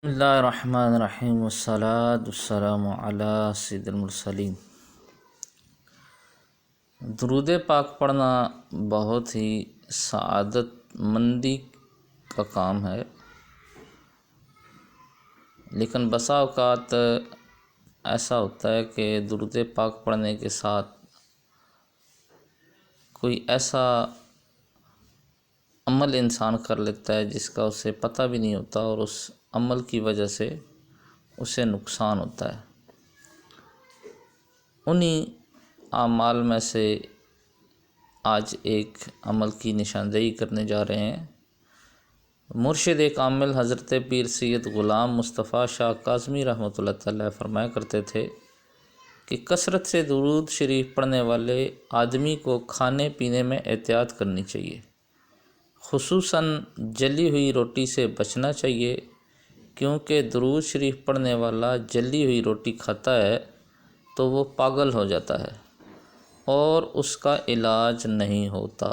بسم اللہ الرحمن الرحیم والصلاة والسلام علی سید المرسلین۔ درود پاک پڑھنا بہت ہی سعادت مندی کا کام ہے، لیکن بسا اوقات ایسا ہوتا ہے کہ درود پاک پڑھنے کے ساتھ کوئی ایسا عمل انسان کر لیتا ہے جس کا اسے پتہ بھی نہیں ہوتا، اور اس عمل کی وجہ سے اسے نقصان ہوتا ہے۔ انہی اعمال میں سے آج ایک عمل کی نشاندہی کرنے جا رہے ہیں۔ مرشد کامل حضرت پیر سید غلام مصطفیٰ شاہ کاظمی رحمۃ اللہ تعالی فرمایا کرتے تھے کہ کثرت سے درود شریف پڑھنے والے آدمی کو کھانے پینے میں احتیاط کرنی چاہیے، خصوصاً جلی ہوئی روٹی سے بچنا چاہیے، کیونکہ درود شریف پڑھنے والا جلی ہوئی روٹی کھاتا ہے تو وہ پاگل ہو جاتا ہے اور اس کا علاج نہیں ہوتا۔